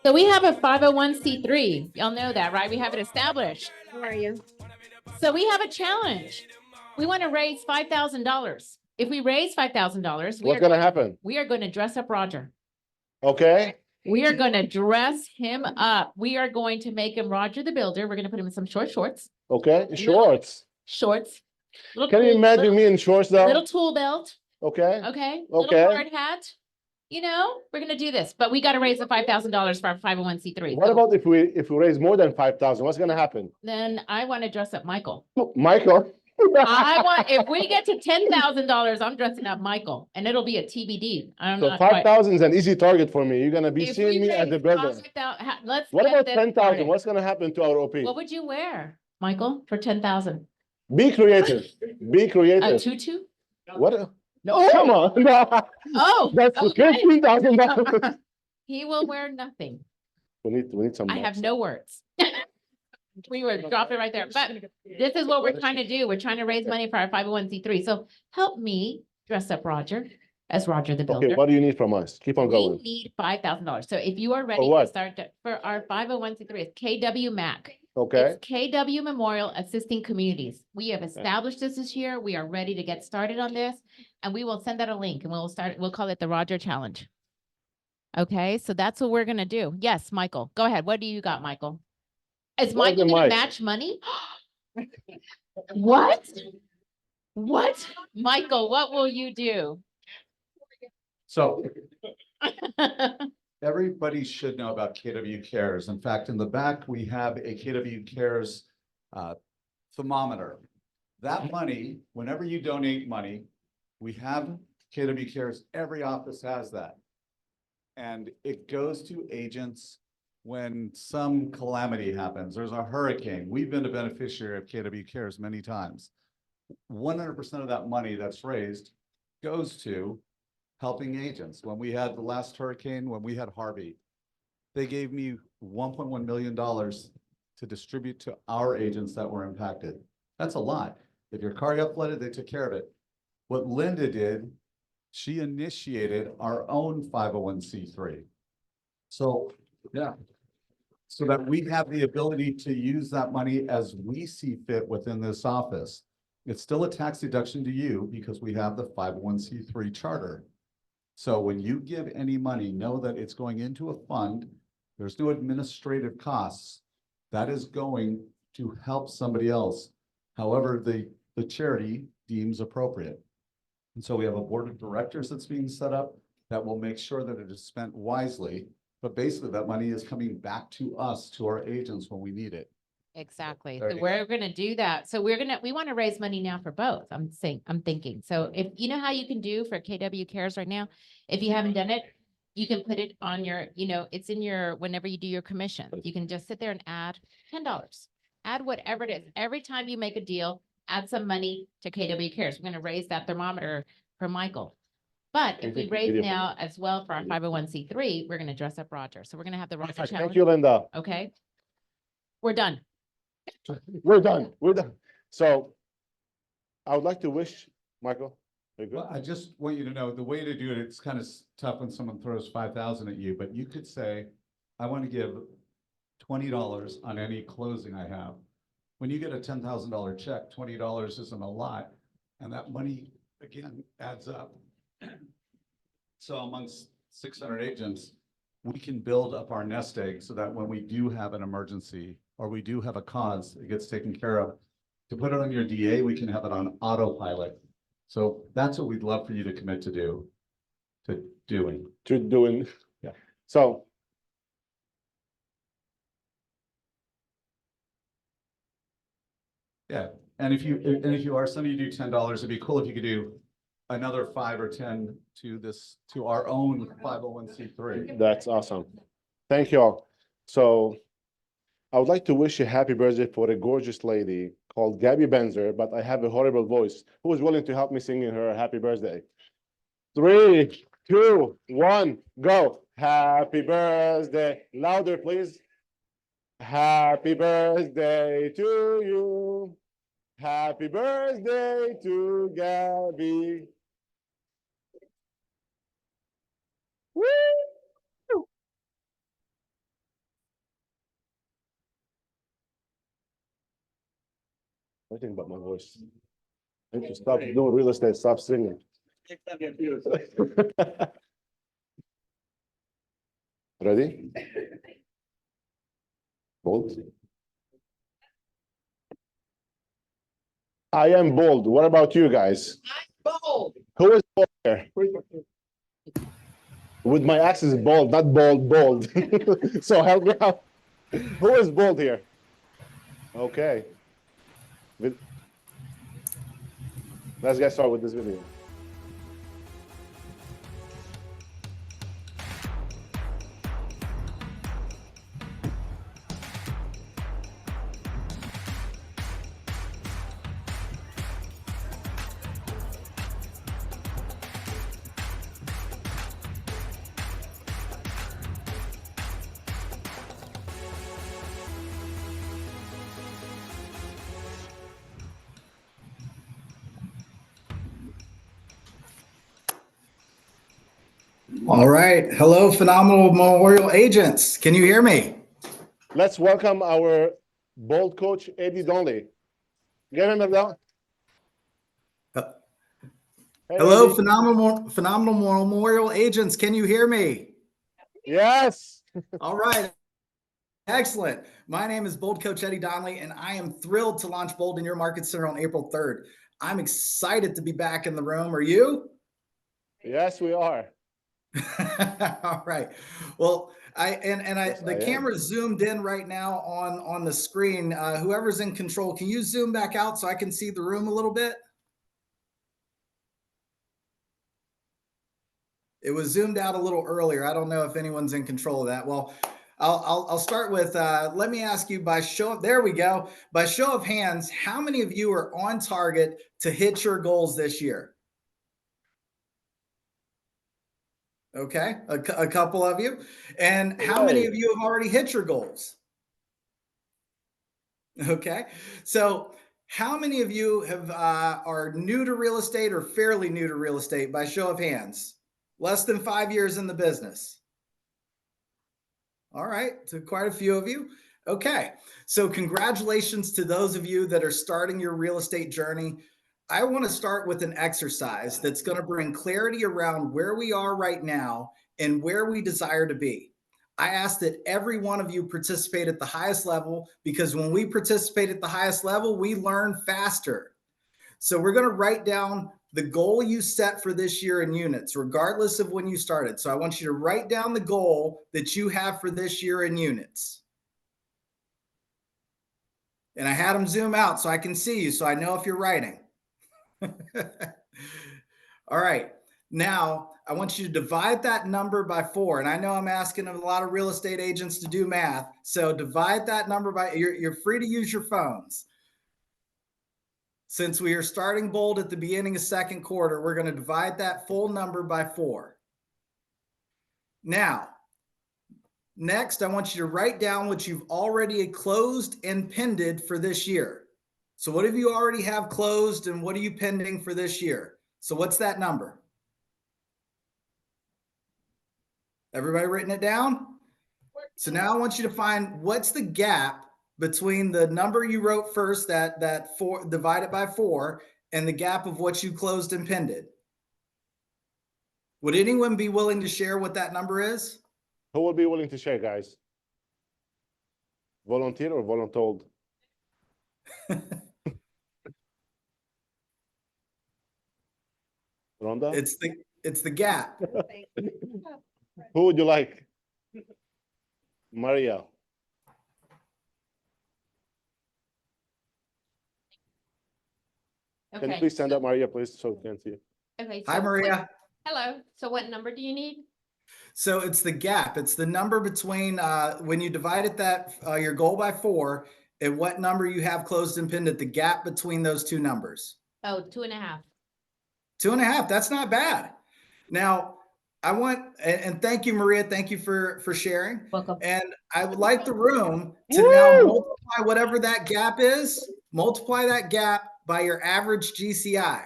So we have a 501c3. Y'all know that, right? We have it established. How are you? So we have a challenge. We want to raise $5,000. If we raise $5,000, What's gonna happen? we are going to dress up Roger. Okay, We are going to dress him up. We are going to make him Roger the Builder. We're going to put him in some short shorts. okay, shorts. Shorts. Can you imagine me in shorts Little though? tool belt. Okay, Okay. Okay. Little hard hat. You know, we're going to do this, but we got to raise the $5,000 for our 501c3. what So about if we raise more than 5,000? What's gonna happen? then I want to dress up Michael. Michael? If we get to $10,000, I'm dressing up Michael and it'll be a TBD. I'm So not quite. 5,000 is an easy target for me. You're gonna be If seeing we me at the raise building. 5,000 let's What get about this 10,000? started. What's gonna happen to our OP? What would you wear, Michael, for 10,000? Be creative. Be A creative. tutu? What? No, come on. Oh, That's okay. $15,000. He will wear nothing. We need some. I have no words. We would drop it right there. But this is what we're trying to do. We're trying to raise money for our 501c3. So help me dress up Roger as Roger the Okay, Builder. what do you need from us? Keep on We going. need $5,000. So if you are ready to what? start for our 501c3, it's KW MAC. Okay, It's KW Memorial Assisting Communities. We have established this year. We are ready to get started on this. And we will send out a link and we'll call it the Roger Challenge. Okay, so that's what we're gonna do. Yes, Michael, go ahead. What do you got, Michael? Is Where's the Michael gonna mic? match money? What? What? Michael, what will you do? So everybody should know about KW Cares. In fact, in the back, we have a KW Cares thermometer. That money, whenever you donate money, we have KW Cares, every office has that. And it goes to agents when some calamity happens. There's a hurricane. We've been a beneficiary of KW Cares many times. 100% of that money that's raised goes to helping agents. When we had the last hurricane, when we had Harvey, they gave me $1.1 million to distribute to our agents that were impacted. That's a lot. If your car got flooded, they took care of it. What Linda did, she initiated our own 501c3. So, yeah. So that we have the ability to use that money as we see fit within this office. It's still a tax deduction to you because we have the 501c3 charter. So when you give any money, know that it's going into a fund. There's no administrative costs. That is going to help somebody else. However, the charity deems appropriate. And so we have a board of directors that's being set up that will make sure that it is spent wisely. But basically that money is coming back to us, to our agents when we need it. Exactly. There So you we're gonna do that. So we want to raise money now for both. I'm thinking. So if you know how you can do for KW Cares right now, if you haven't done it, you can put it on your, it's in your, whenever you do your commission, you can just sit there and add $10. Add whatever it is. Every time you make a deal, add some money to KW Cares. We're gonna raise that thermometer for Michael. But if we raise now as well for our 501c3, we're gonna dress up Roger. So we're gonna have the Roger Thank Challenge. you, Linda. Okay. We're done. We're done. We're done. So I would like to wish Michael. Are you good? Well, I just want you to know the way to do it, it's kind of tough when someone throws 5,000 at you, but you could say, I want to give $20 on any closing I have. When you get a $10,000 check, $20 isn't a lot. And that money, again, adds up. So amongst 600 agents, we can build up our nest egg so that when we do have an emergency or we do have a cause, it gets taken care of. To put it on your DA, we can have it on autopilot. So that's what we'd love for you to commit to doing. To doing. Yeah. So. Yeah, and if you are, some of you do $10, it'd be cool if you could do another 5 or 10 to our own 501c3. That's awesome. Thank you all. So I would like to wish a happy birthday for a gorgeous lady called Gabby Benzer, but I have a horrible voice. Who is willing to help me singing her happy birthday? 3, 2, 1, go. Happy birthday. Louder, please. Happy birthday to you. Happy birthday to Gabby. Woo! Everything but my voice. I need to stop doing real estate, stop singing. Ready? Bold. I am bold. What about you guys? Bold. Who is bold here? With my accent is bold, not bold. So help me out. Who is bold here? Okay. Let's get started with this video. All right. Hello, Phenomenal Memorial agents. Can you hear me? Let's welcome our bold coach, Eddie Donnelly. Give him a round. Hey, Hello, Eddie. Phenomenal Memorial agents. Can you hear me? Yes. All right. Excellent. My name is Bold Coach Eddie Donnelly, and I am thrilled to launch Bold in your market center on April 3rd. I'm excited to be back in the room. Are you? Yes, we are. All right. Well, Yes, the I am. camera zoomed in right now on the screen. Whoever's in control, can you zoom back out so I can see the room a little bit? It was zoomed out a little earlier. I don't know if anyone's in control of that. Well, I'll start with, let me ask you by show of, there we go. By show of hands, how many of you are on target to hit your goals this year? Okay, a couple of you. And how many of you have already hit your goals? Okay, so how many of you have are new to real estate or fairly new to real estate by show of hands? Less than 5 years in the business. All right, so quite a few of you. Okay, so congratulations to those of you that are starting your real estate journey. I want to start with an exercise that's going to bring clarity around where we are right now and where we desire to be. I ask that every one of you participate at the highest level, because when we participate at the highest level, we learn faster. So we're going to write down the goal you set for this year in units, regardless of when you started. So I want you to write down the goal that you have for this year in units. And I had them zoom out so I can see you, so I know if you're writing. All right. Now, I want you to divide that number by 4. And I know I'm asking a lot of real estate agents to do math. So divide that number by, you're free to use your phones. Since we are starting Bold at the beginning of second quarter, we're going to divide that full number by 4. Now, next, I want you to write down what you've already closed and pended for this year. So what have you already have closed and what are you pending for this year? So what's that number? Everybody written it down? So now I want you to find what's the gap between the number you wrote first, that 4 divided by 4, and the gap of what you closed and pended. Would anyone be willing to share what that number is? Who will be willing to share, guys? Volunteer or voluntold? Rhonda? It's the gap. Who would you like? Maria. Can you Okay. please stand up, Maria, please, so we can see you? Okay. Hi, so Maria. hello. So what number do you need? So it's the gap. It's the number between when you divided that your goal by 4 and what number you have closed and pended, the gap between those two numbers. Oh, 2.5. 2.5. That's not bad. Now, I want, and thank you, Maria. Thank you for sharing. Welcome. And I would like the room to Woo! now multiply whatever that gap is, multiply that gap by your average GCI.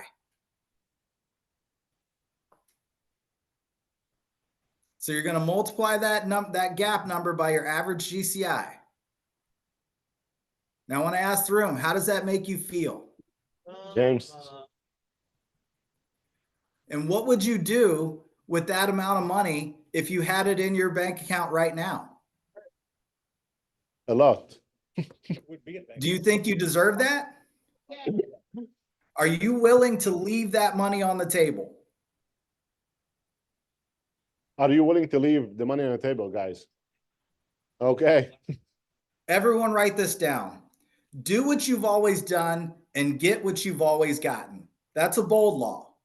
So you're going to multiply that gap number by your average GCI. Now I want to ask the room, how does that make you feel? James, And what would you do with that amount of money if you had it in your bank account right now? a lot. Do you think you deserve that? Are you willing to leave that money on the table? Are you willing to leave the money on the table, guys? Okay. Everyone write this down. Do what you've always done and get what you've always gotten. That's a bold law.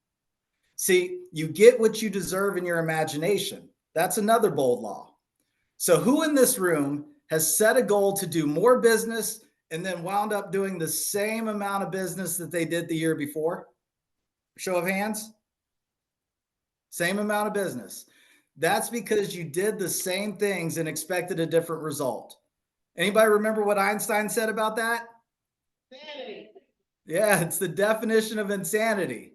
See, you get what you deserve in your imagination. That's another bold law. So who in this room has set a goal to do more business and then wound up doing the same amount of business that they did the year before? Show of hands. Same amount of business. That's because you did the same things and expected a different result. Anybody remember what Einstein said about that? Insanity. Yeah, it's the definition of insanity.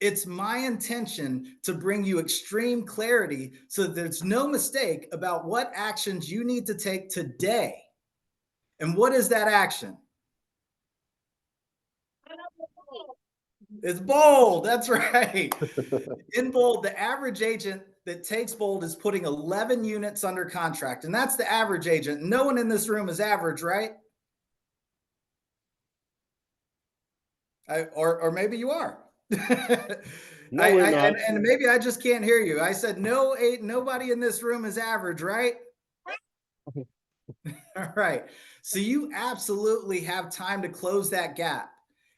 It's my intention to bring you extreme clarity so that there's no mistake about what actions you need to take today. And what is that action? It's bold. That's right. In bold, the average agent that takes bold is putting 11 units under contract. And that's the average agent. No one in this room is average, right? Or maybe you are. No, we're not. And maybe I just can't hear you. I said, nobody in this room is average, right? All right. So you absolutely have time to close that gap.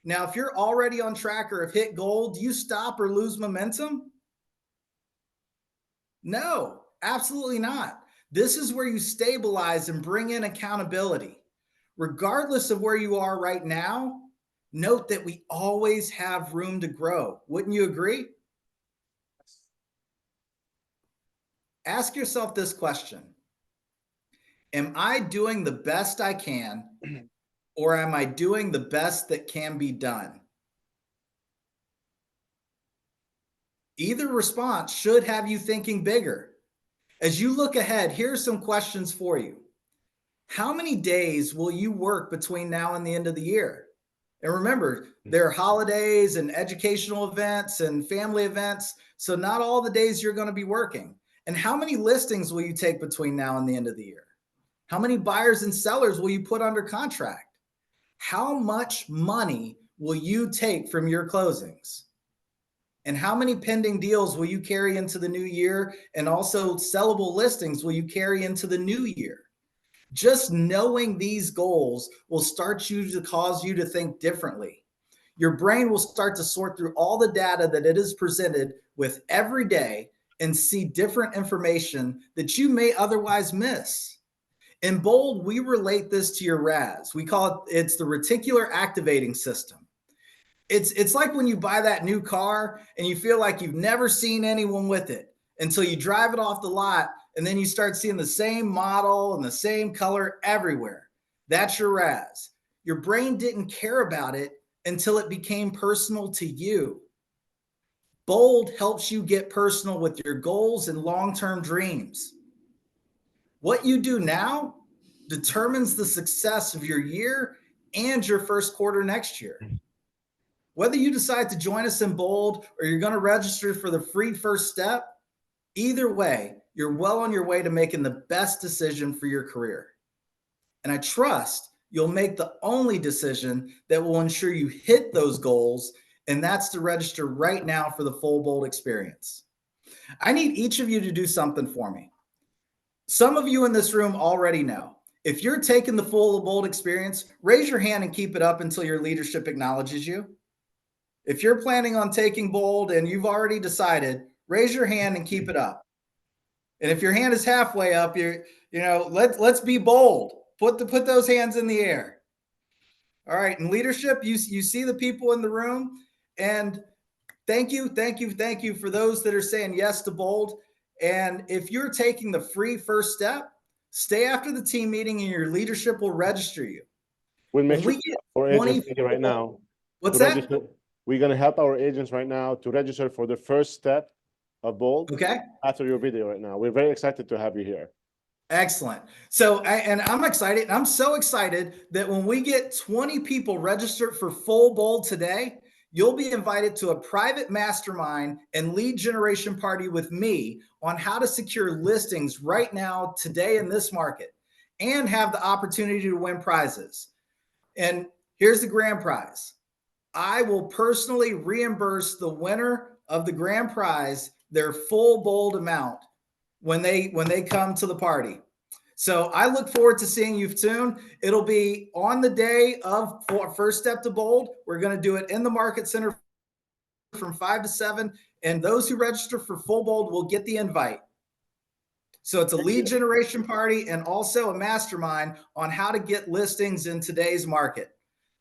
Now, if you're already on track or have hit goal, do you stop or lose momentum? No, absolutely not. This is where you stabilize and bring in accountability. Regardless of where you are right now, note that we always have room to grow. Wouldn't you agree? Ask yourself this question. Am I doing the best I can, or am I doing the best that can be done? Either response should have you thinking bigger. As you look ahead, here's some questions for you. How many days will you work between now and the end of the year? And remember, there are holidays and educational events and family events, so not all the days you're going to be working. And how many listings will you take between now and the end of the year? How many buyers and sellers will you put under contract? How much money will you take from your closings? And how many pending deals will you carry into the new year? And also sellable listings will you carry into the new year? Just knowing these goals will start you to cause you to think differently. Your brain will start to sort through all the data that it is presented with every day and see different information that you may otherwise miss. In bold, we relate this to your RAS. We call it's the reticular activating system. It's like when you buy that new car and you feel like you've never seen anyone with it until you drive it off the lot, and then you start seeing the same model and the same color everywhere. That's your RAS. Your brain didn't care about it until it became personal to you. Bold helps you get personal with your goals and long-term dreams. What you do now determines the success of your year and your first quarter next year. Whether you decide to join us in bold or you're going to register for the free first step, either way, you're well on your way to making the best decision for your career. And I trust you'll make the only decision that will ensure you hit those goals, and that's to register right now for the full bold experience. I need each of you to do something for me. Some of you in this room already know. If you're taking the full bold experience, raise your hand and keep it up until your leadership acknowledges you. If you're planning on taking bold and you've already decided, raise your hand and keep it up. And if your hand is halfway up, let's be bold. Put those hands in the air. All right. In leadership, you see the people in the room, and thank you for those that are saying yes to bold. And if you're taking the free first step, stay after the team meeting and your leadership will register you. We'll make sure our agents right now. What's that? We're going to help our agents right now to register for the first step of bold. Okay. After your video right now. We're very excited to have you here. Excellent. So, and I'm excited. I'm so excited that when we get 20 people registered for Full Bold today, you'll be invited to a private mastermind and lead generation party with me on how to secure listings right now, today in this market, and have the opportunity to win prizes. And here's the grand prize. I will personally reimburse the winner of the grand prize their full bold amount when they come to the party. So I look forward to seeing you soon. It'll be on the day of First Step to Bold. We're going to do it in the Market Center from 5 to 7, and those who register for Full Bold will get the invite. So it's a lead generation party and also a mastermind on how to get listings in today's market.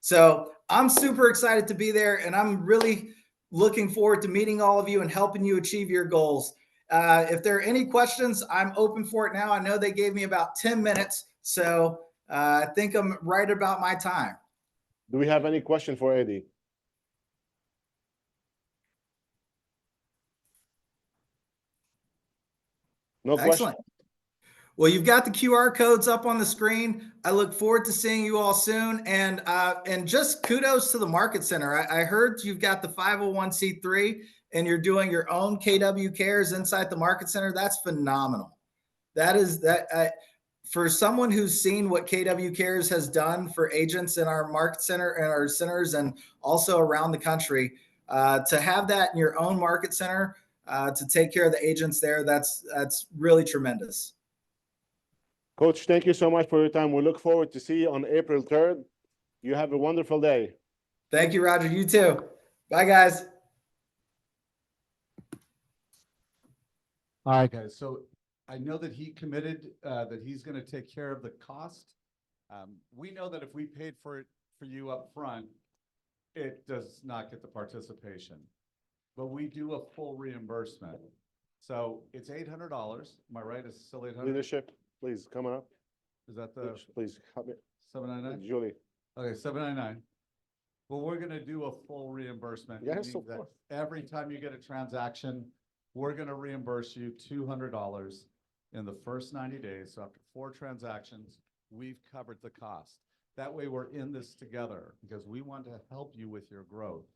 So I'm super excited to be there, and I'm really looking forward to meeting all of you and helping you achieve your goals. If there are any questions, I'm open for it now. I know they gave me about 10 minutes, so I think I'm right about my time. Do we have any question for Eddie? No question? Excellent. Well, you've got the QR codes up on the screen. I look forward to seeing you all soon. And just kudos to the Market Center. I heard you've got the 501c3 and you're doing your own KW Cares inside the Market Center. That's phenomenal. That is that for someone who's seen what KW Cares has done for agents in our Market Center and our centers and also around the country, to have that in your own Market Center, to take care of the agents there, that's really tremendous. Coach, thank you so much for your time. We look forward to see you on April 3rd. You have a wonderful day. Thank you, Roger. You too. Bye, guys. All right, guys. So I know that he committed that he's going to take care of the cost. We know that if we paid for it for you up front, it does not get the participation, but we do a full reimbursement. So it's $800. Am I right? It's still $800. Leadership, please come on up. Is that the Please help me. 799? Julie. Okay, 799. Well, we're going to do a full reimbursement. Yes, meaning of that course. every time you get a transaction, we're going to reimburse you $200 in the first 90 days. So after 4 transactions, we've covered the cost. That way we're in this together because we want to help you with your growth.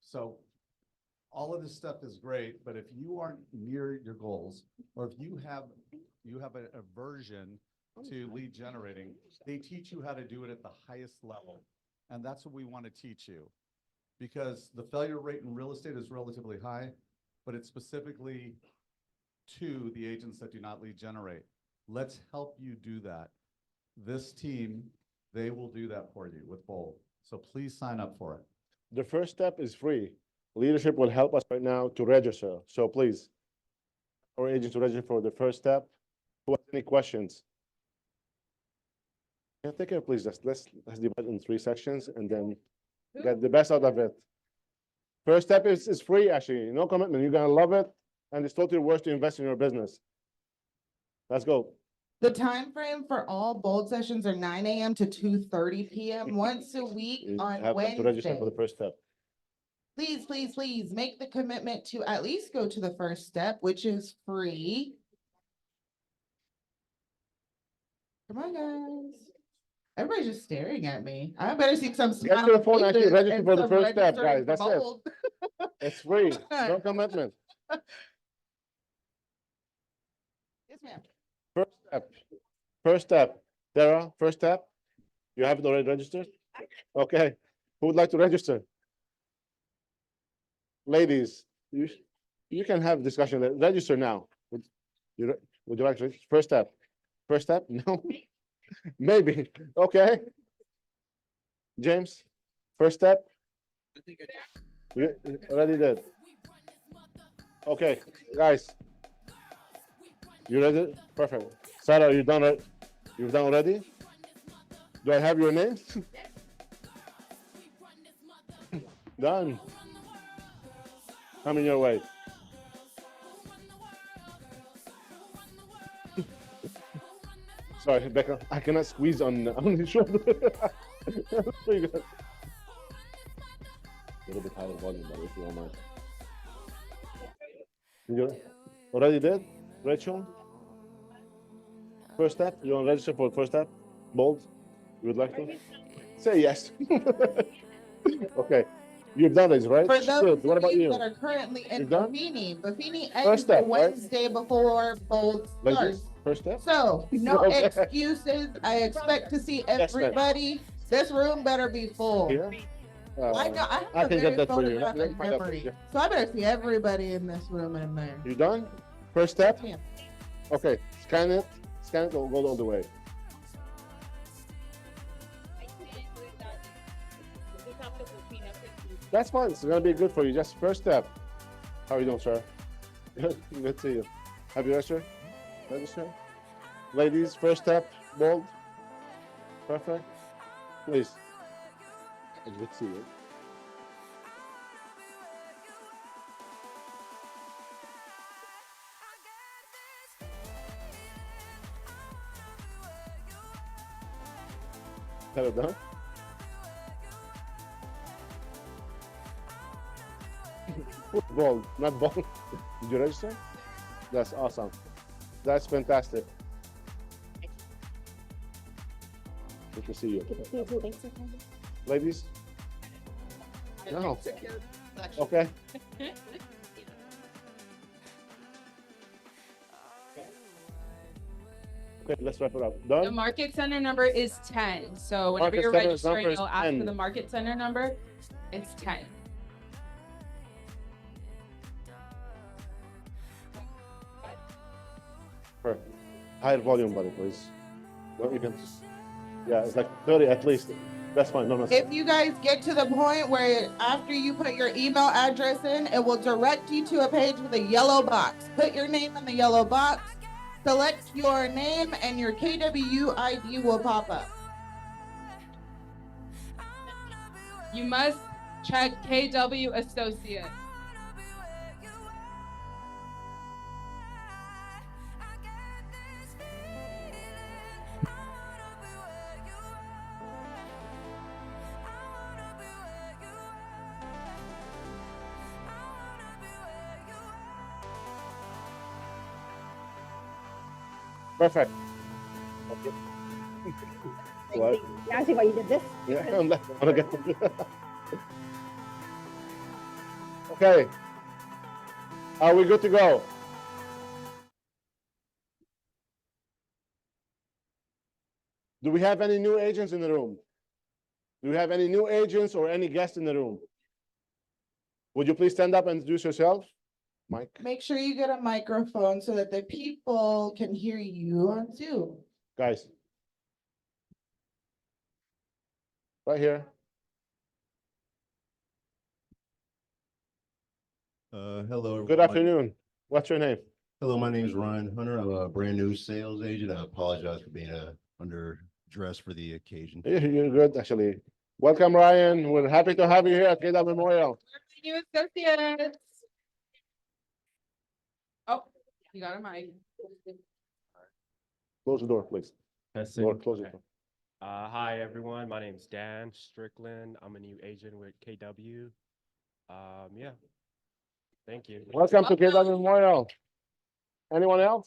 So all of this stuff is great, but if you aren't near your goals, or if you have an aversion to lead generating, they teach you how to do it at the highest level. And that's what we want to teach you, because the failure rate in real estate is relatively high, but it's specifically to the agents that do not lead generate. Let's help you do that. This team, they will do that for you with Bold. So please sign up for it. The first step is free. Leadership will help us right now to register. So please, our agents to register for the first step. Who has any questions? Yeah, take care, please. Let's divide in 3 sections and then get the best out of it. First step is free, actually. No commitment. You're gonna love it, and it's totally worth to invest in your business. Let's go. The time frame for all bold sessions are 9 a.m. to 2:30 p.m. once a week You on have to register Wednesday. for the first step. Please, please, please make the commitment to at least go to the first step, which is free. Come on, guys. Everybody's just staring at me. I better see some Get to the phone, actually register for the first step, guys. That's it. it. It's free. No commitment. Yes, ma'am. First step. First step. Sarah, first step. You have it already registered? Okay. Who would like to register? Ladies, you can have discussion. Register now. Would you like to register? First step? First step? No? Maybe. Okay. James, first step? You already did. Okay, guys. You ready? Perfect. Sarah, you done it? You've done already? Do I have your name? Done. Coming your way. Sorry, Becca, I cannot squeeze on the shoulder. Pretty good. A little bit higher volume, but if you don't mind. You already did, Rachel? First step, you want to register for first step? Bold? You would like to? Say yes. Okay, you've done this, right? For those Good. What of about you you? that are currently in You're done? Buffini First ends the step, right? Wednesday before Bold starts. Ladies, first step? So, no Okay. excuses. I expect to see ma'am. everybody. This room better be full. Here? I know, I I have a can very get that for you. photographic Let me find out for memory, you. so I better see everybody in this room in there. You done? First step? Yeah. Okay, scan it, go all the way. That's fine, it's gonna be good for you, just first step. How are you doing, sir? Good to see you. Have you registered? Register? Ladies, first step, bold. Perfect. Please. It's good to see you. Have it done? Bold, not bold. Did you register? That's awesome. That's fantastic. Good to see you. Ladies? No. Okay. Okay, let's wrap it up. The Done? market center number is 10. So whenever Market you're center registering, number is you'll ask for 10. the market center number. It's 10. Perfect. Higher volume, buddy, please. Don't even. Yeah, it's like 30 at least. That's fine. No, no. If you guys get to the point where after you put your email address in, it will direct you to a page with a yellow box. Put your name in the yellow box, select your name, and your KW ID will pop up. You must check KW Associates. Perfect. Okay. What? Now see why you did this? Yeah, I'm like, I wanna get. Okay. Are we good to go? Do we have any new agents in the room? Do we have any new agents or any guests in the room? Would you please stand up and introduce yourself? Mike? Make sure you get a microphone so that the people can hear you on Zoom. Guys. Right here. Hello. Good everyone. afternoon. What's your name? Hello, my name is Ryan Hunter. I'm a brand new sales agent. I apologize for being underdressed for the occasion. You're good, actually. Welcome, Ryan. We're happy to have you here at KW Memorial. New Associates. Oh, you got a mic. Close the door, please. Testing. Door, close it. Okay. Hi, everyone. My name's Dan Strickland. I'm a new agent with KW. Yeah. Thank you. Welcome to KW Memorial. Anyone else?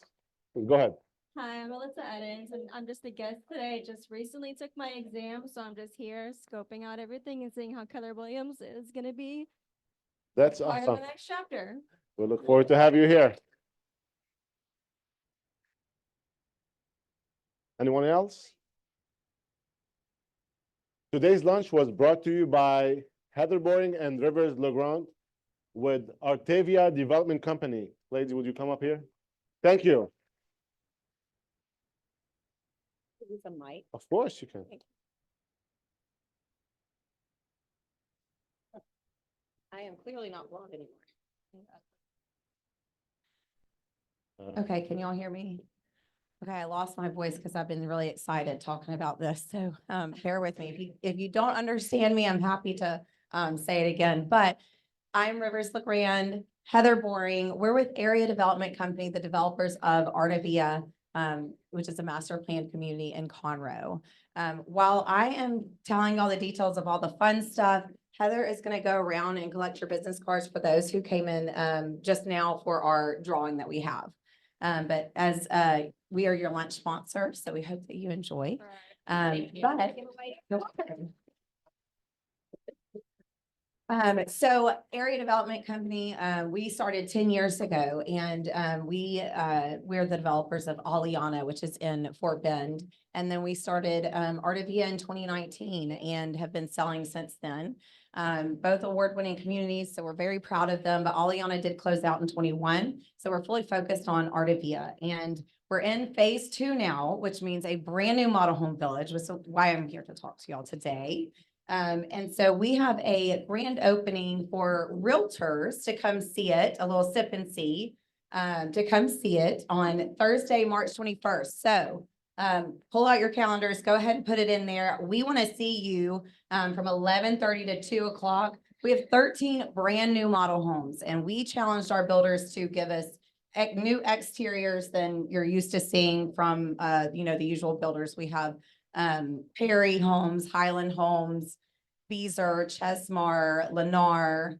Go ahead. Hi, I'm Melissa Edens, and I'm just a guest today. Just recently took my exam, so I'm just here scoping out everything and seeing how Keller Williams is gonna be That's part of awesome. the next chapter. We look forward to have you here. Anyone else? Today's lunch was brought to you by Heather Boring and Rivers Legrand with Artavia Development Company. Ladies, would you come up here? Thank you. Use a mic. Of course you can. I am clearly not blonde anymore. Uh, Okay, can y'all hear me? Okay, I lost my voice because I've been really excited talking about this, so bear with me. If you don't understand me, I'm happy to say it again, but I'm Rivers LeGrand, Heather Boring. We're with Area Development Company, the developers of Artavia, which is a master plan community in Conroe. While I am telling all the details of all the fun stuff, Heather is gonna go around and collect your business cards for those who came in just now for our drawing that we have. But as we are your lunch sponsor, so we hope that you enjoy. Thank you. But you're welcome. So Area Development Company, we started 10 years ago and, we're the developers of Aliana, which is in Fort Bend. And then we started, Artavia in 2019 and have been selling since then. Both award-winning communities, so we're very proud of them, but Aliana did close out in 21. So we're fully focused on Artavia and we're in phase 2 now, which means a brand new model home village, which is why I'm here to talk to y'all today. And so we have a grand opening for realtors to come see it, a little sip and see, to come see it on Thursday, March 21st. So, pull out your calendars, go ahead and put it in there. We want to see you, from 11:30 to 2 o'clock. We have 13 brand new model homes and we challenged our builders to give us new exteriors than you're used to seeing from, the usual builders. We have Perry Homes, Highland Homes, Beazer, Chesmar, Lennar,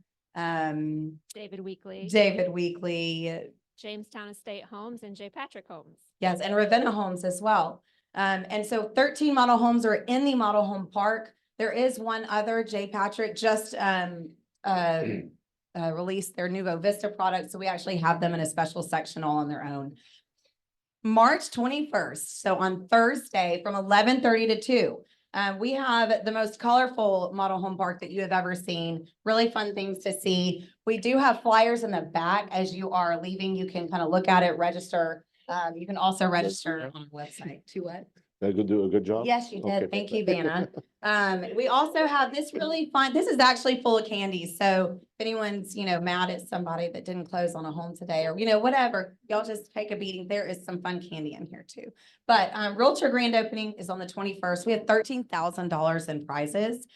David Weekly, David Weekly, Jamestown Estate Homes, and J. Patrick Homes. yes, and Ravenna Homes as well. And so 13 model homes are in the model home park. There is one other, J. Patrick just released their Nuvo Vista product. So we actually have them in a special section all on their own. March 21st, so on Thursday from 11:30 to 2. We have the most colorful model home park that you have ever seen. Really fun things to see. We do have flyers in the back as you are leaving. You can kind of look at it, register. You can also register on the website to what? Did I do a good job? Yes, you Okay, did. Thank you, Vanna. We also have this really fun, this is actually full of candy. So if anyone's, mad at somebody that didn't close on a home today or, whatever, y'all just take a beating. There is some fun candy in here too. But, Realtor grand opening is on the 21st. We have $13,000 in prizes.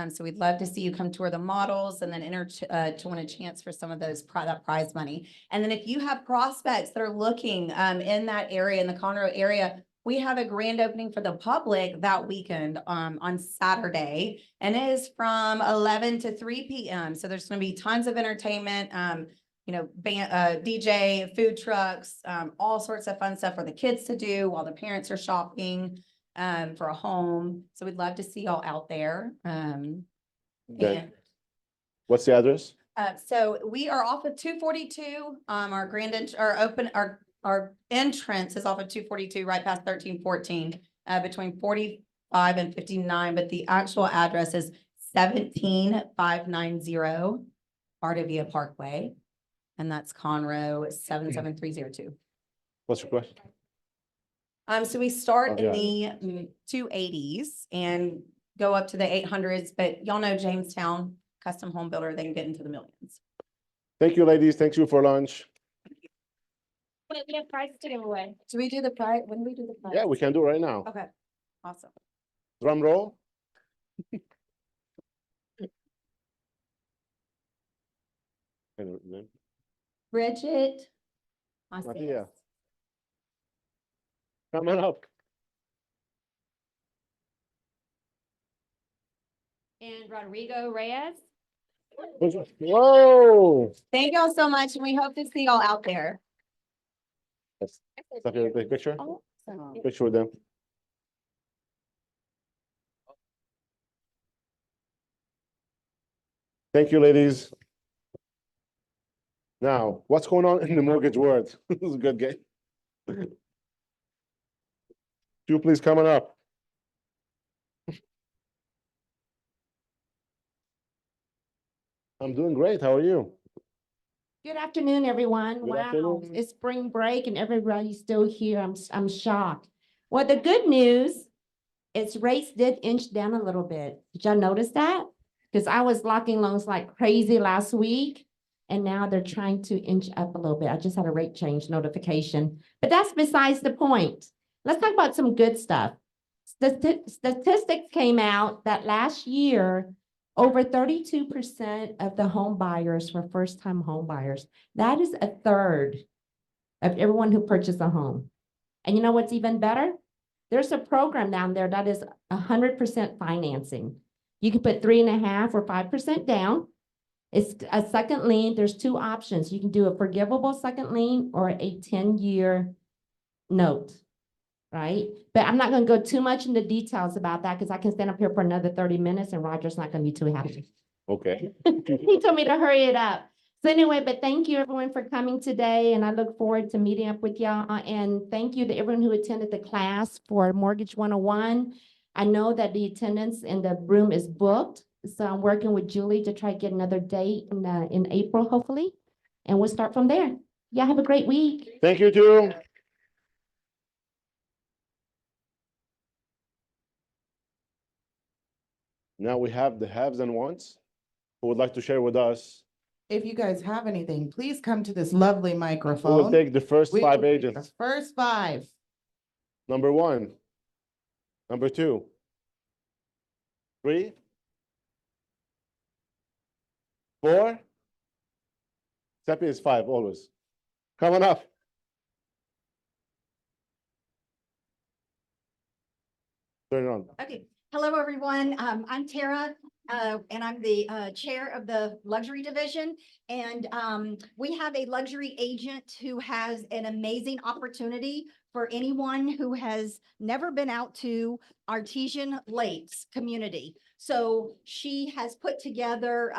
So we'd love to see you come tour the models and then enter to win a chance for some of those that prize money. And then if you have prospects that are looking, in that area, in the Conroe area, we have a grand opening for the public that weekend on Saturday, and it is from 11 to 3 p.m. So there's going to be tons of entertainment, DJ, food trucks, all sorts of fun stuff for the kids to do while the parents are shopping for a home. So we'd love to see y'all out there. Okay. And, What's the address? so we are off of 242. Our entrance is off of 242, right past 1314, between 45 and 59, but the actual address is 17590 Artavia Parkway, and that's Conroe 77302. What's your question? So we start Oh, in the 280s and go up to the 800s, but y'all know Jamestown, custom home builder, they can get into the millions. Thank you, ladies. Thank you for lunch. Wait, we have prizes to give away. Do we do the prize? When do we do the prize? Yeah, we can do it right now. Okay, awesome. Drum roll. Bridget. Matia. Coming up. And Rodrigo Reyes. Whoa. Thank y'all so much, and we hope to see y'all out there. Stop here, take a picture. Awesome. Picture with them. Thank you, ladies. Now, what's going on in the mortgage world? This is a good game. You please coming up. I'm doing great. How are you? Good afternoon, everyone. Good Wow, afternoon. it's spring break and everybody's still here. I'm shocked. Well, the good news is rates did inch down a little bit. Did y'all notice that? Because I was locking loans like crazy last week, and now they're trying to inch up a little bit. I just had a rate change notification, but that's besides the point. Let's talk about some good stuff. Statistics came out that last year, over 32% of the home buyers were first-time home buyers. That is a third of everyone who purchased a home. And you know what's even better? There's a program down there that is 100% financing. You can put 3.5% or 5% down. It's a second lien. There's two options. You can do a forgivable second lien or a 10-year note. right? But I'm not gonna go too much into details about that because I can stand up here for another 30 minutes and Roger's not gonna be too happy. Okay. He told me to hurry it up. So anyway, but thank you everyone for coming today and I look forward to meeting up with y'all. And thank you to everyone who attended the class for Mortgage 101. I know that the attendance in the room is booked. So I'm working with Julie to try to get another date in April, hopefully. And we'll start from there. Y'all have a great week. Thank you too. Now we have the haves and wants who would like to share with us. If you guys have anything, please come to this lovely Who will microphone. take the first We 5 will take agents? the First 5. Number 1. Number 2. 3. 4. Seppi is 5 always. Come on up. Turn it on. Okay, hello, everyone. I'm Tara, and I'm the chair of the luxury division. And we have a luxury agent who has an amazing opportunity for anyone who has never been out to Artesian Lakes community. So she has put together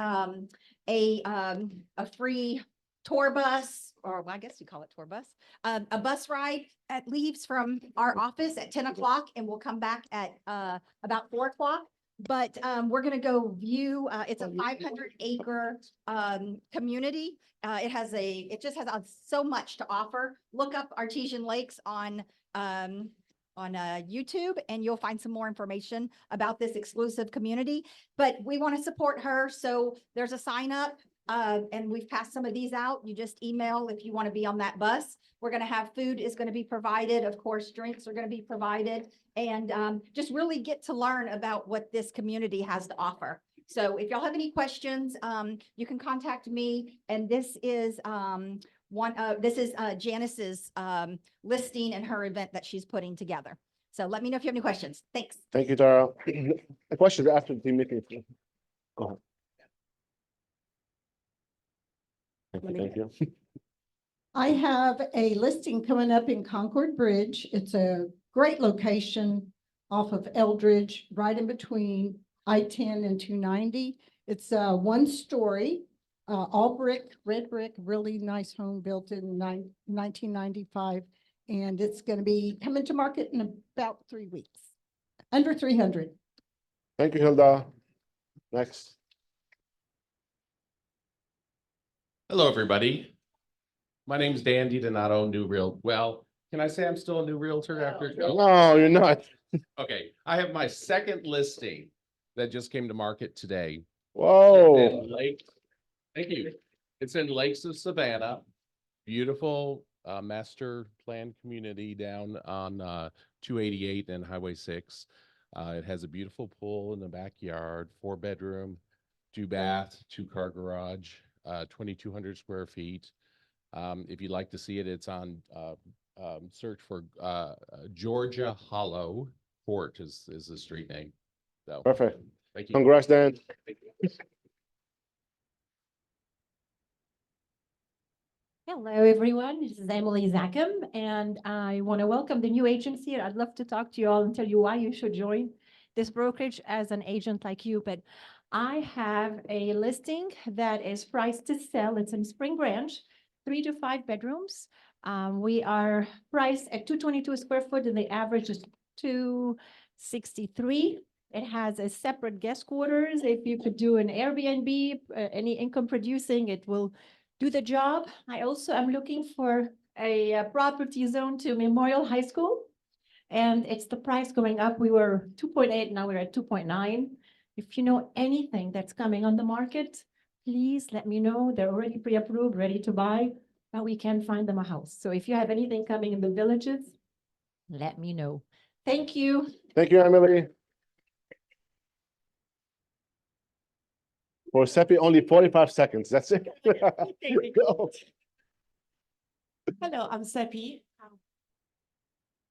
a free tour bus, or well, I guess you call it tour bus, a bus ride that leaves from our office at 10 o'clock and we'll come back at about 4 o'clock. But we're gonna go view, it's a 500-acre community. It just has so much to offer. Look up Artesian Lakes on YouTube and you'll find some more information about this exclusive community. But we want to support her, so there's a sign up. And we've passed some of these out. You just email if you want to be on that bus. We're going to have food is going to be provided. Of course, drinks are going to be provided. And just really get to learn about what this community has to offer. So if y'all have any questions, you can contact me. And this is Janice's listing and her event that she's putting together. So let me know if you have any questions. Thanks. Thank you, Tara. A question after the team meeting. Go ahead. Thank you. I have a listing coming up in Concord Bridge. It's a great location off of Eldridge, right in between I-10 and 290. It's 1 story, all brick, red brick, really nice home built in 1995. And it's going to be coming to market in about 3 weeks, under 300. Thank you, Hilda. Next. Hello, everybody. My name is Dan DiDonato, new real. Well, can I say I'm still a new realtor after? No, you're not. Okay, I have my second listing that just came to market today. Whoa. It's in Thank you. It's in Lakes of Savannah. Beautiful master plan community down on 288 and Highway 6. It has a beautiful pool in the backyard, 4-bedroom, 2-bath, 2-car garage. 2,200 square feet. If you'd like to see it, it's on search for Georgia Hollow Court is the street name. So Perfect. thank you. Congrats, Dan. Hello, everyone. This is Emily Zackham, and I want to welcome the new agents here. I'd love to talk to you all and tell you why you should join this brokerage as an agent like you. But I have a listing that is priced to sell. It's in Spring Branch, 3 to 5 bedrooms. We are priced at 222 square foot, and the average is 263. It has a separate guest quarters. If you could do an Airbnb, any income producing, it will do the job. I also am looking for a property zone to Memorial High School. And it's the price going up. We were 2.8, now we're at 2.9. If you know anything that's coming on the market, please let me know. They're already pre-approved, ready to buy, but we can find them a house. So if you have anything coming in the villages, let me know. Thank you. Thank you, Emily. For Seppi, only 45 seconds. That's it. Go. Hello, I'm Seppi.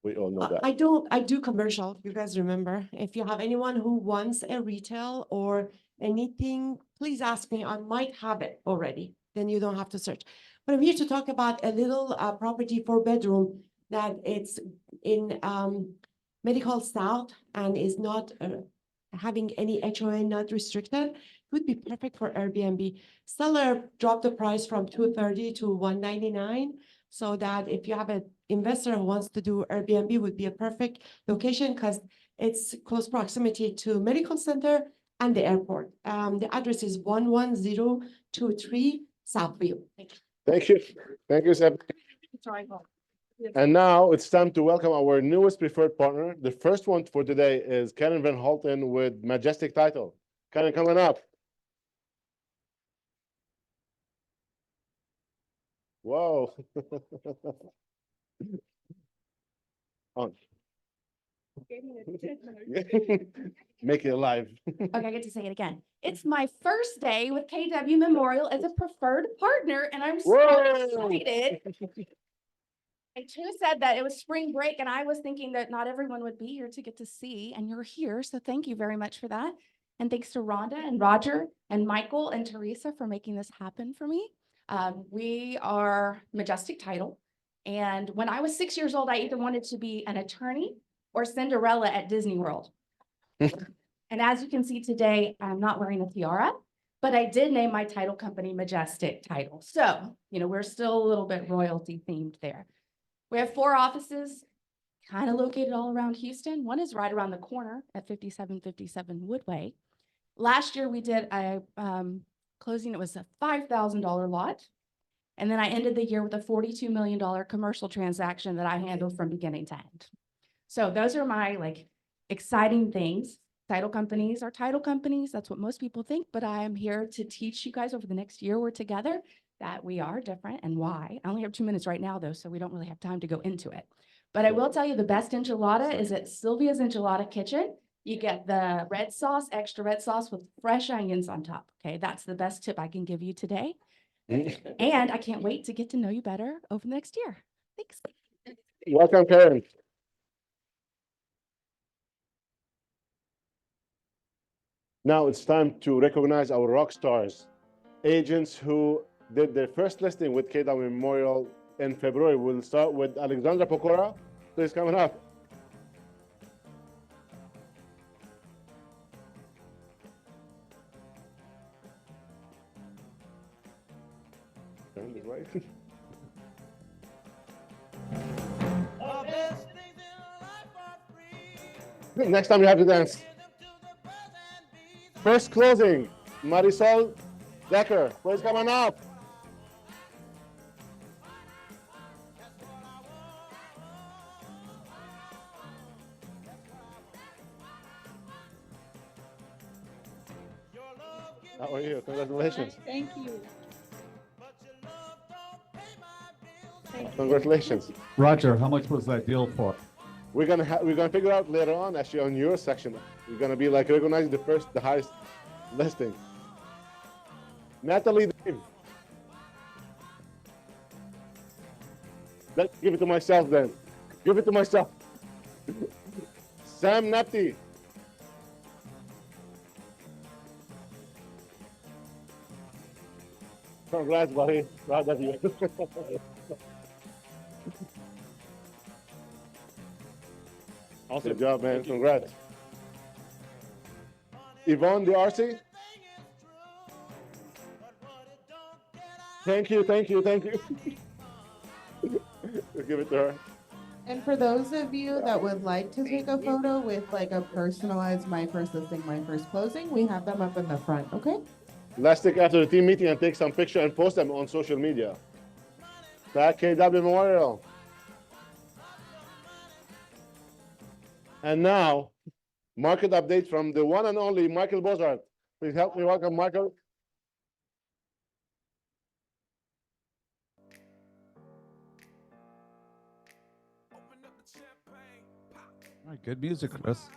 We all know that. I do commercial, you guys remember. If you have anyone who wants a retail or anything, please ask me. I might have it already. Then you don't have to search. But I'm here to talk about a little property 4-bedroom that it's in Medical South and is not having any HOA not restricted, it would be perfect for Airbnb. Seller dropped the price from 230 to 199, so that if you have an investor who wants to do Airbnb, would be a perfect location because it's close proximity to Medical Center and the airport. The address is 11023 Southview. Thank you. Thank you. Thank you, Seb. Sorry. And now it's time to welcome our newest preferred partner. The first one for today is Karen Van Holten with Majestic Title. Karen, coming up. Whoa. On. Make it live. Okay, I get to say it again. It's my first day with KW Memorial as a preferred partner, and I'm so Whoa. excited. I too said that it was spring break, and I was thinking that not everyone would be here to get to see, and you're here, so thank you very much for that. And thanks to Rhonda and Roger and Michael and Teresa for making this happen for me. We are Majestic Title, and when I was 6 years old, I either wanted to be an attorney or Cinderella at Disney World. And as you can see today, I'm not wearing a tiara, but I did name my title company Majestic Title. So, we're still a little bit royalty themed there. We have 4 offices, kind of located all around Houston. One is right around the corner at 5757 Woodway. Last year we did a closing. It was a $5,000 lot. And then I ended the year with a $42 million commercial transaction that I handled from beginning to end. So those are my exciting things. Title companies are title companies. That's what most people think, but I am here to teach you guys over the next year we're together that we are different and why. I only have 2 minutes right now though, so we don't really have time to go into it. But I will tell you the best enchilada is at Sylvia's Enchilada Kitchen. You get the red sauce, extra red sauce with fresh onions on top. Okay, that's the best tip I can give you today. And I can't wait to get to know you better over the next year. Thanks. Welcome, Karen. Now it's time to recognize our rock stars, agents who did their first listing with KW Memorial in February. We'll start with Alexandra Pokora. Please come up. Turn this right. Next time you have to dance. First closing, Marisol Decker. Please come on up. How are you? Congratulations. Thank you. Congratulations. Roger, how much was that deal for? We're gonna figure out later on, actually, on your section. We're gonna be recognizing the highest listing. Natalie Dave. Let's give it to myself then. Give it to myself. Sam Napti. Congrats, buddy. Proud of you. Awesome job, man. Congrats. Yvonne D'Arcy. Thank you, thank you, thank you. We'll give it to her. And for those of you that would like to take a photo with a personalized my first listing, my first closing, we have them up in the front, okay? Let's take after the team meeting and take some picture and post them on social media. Tag KW Memorial. And now, market update from the one and only Michael Bozart. Please help me welcome Michael. All right, good music, Chris.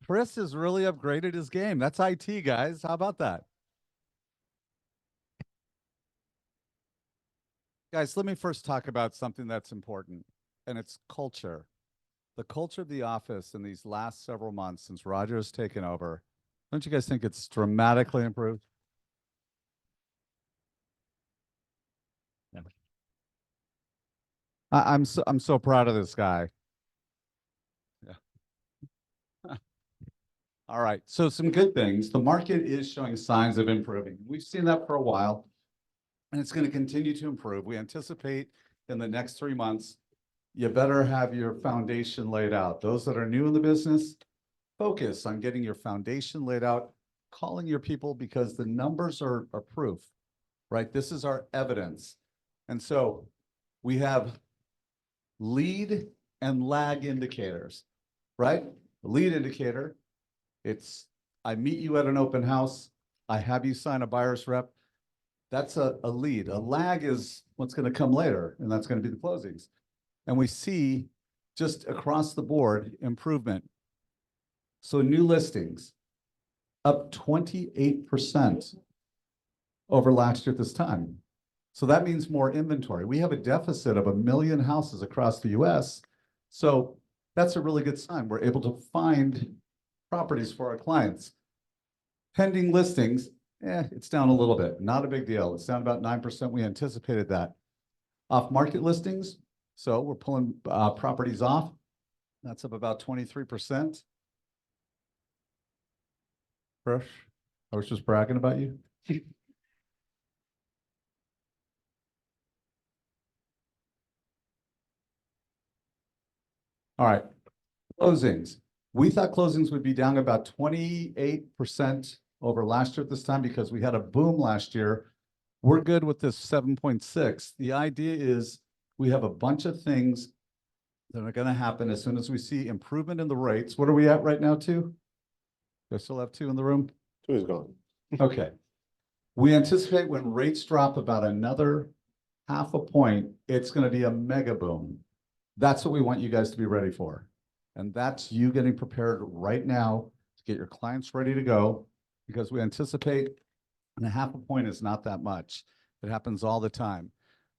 Chris has really upgraded his game. That's IT, guys. How about that? Guys, let me first talk about something that's important, and it's culture. The culture of the office in these last several months since Roger has taken over Don't you guys think it's dramatically improved? I'm so proud of this guy. Yeah. All right, so some good things. The market is showing signs of improving. We've seen that for a while, and it's going to continue to improve. We anticipate in the next 3 months, you better have your foundation laid out. Those that are new in the business, focus on getting your foundation laid out, calling your people because the numbers are proof, right? This is our evidence. And so we have lead and lag indicators, right? The lead indicator, it's I meet you at an open house, I have you sign a buyer's rep. That's a lead. A lag is what's going to come later, and that's going to be the closings. And we see just across the board improvement. So new listings up 28% over last year at this time. So that means more inventory. We have a deficit of 1 million houses across the US. So that's a really good sign. We're able to find properties for our clients. Pending listings, it's down a little bit. Not a big deal. It's down about 9%. We anticipated that. Off-market listings, so we're pulling properties off. That's up about 23%. Fresh, I was just bragging about you. All right, closings. We thought closings would be down about 28% over last year at this time because we had a boom last year. We're good with this 7.6. The idea is we have a bunch of things that are going to happen as soon as we see improvement in the rates. What are we at right now, 2? Do I still have 2 in the room? 2 is gone. Okay. We anticipate when rates drop about another 0.5 point, it's going to be a mega boom. That's what we want you guys to be ready for. And that's you getting prepared right now to get your clients ready to go, because we anticipate, and 0.5 point is not that much. It happens all the time.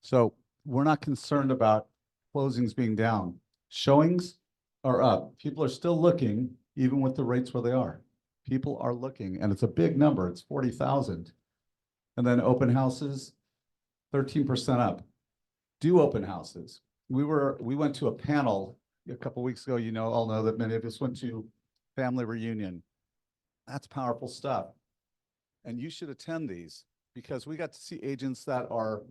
So we're not concerned about closings being down. Showings are up. People are still looking, even with the rates where they are. People are looking, and it's a big number. It's 40,000. And then open houses, 13% up. Do open houses. We went to a panel a couple of weeks ago. You all know that many of us went to family reunion. That's powerful stuff. And you should attend these because we got to see agents that are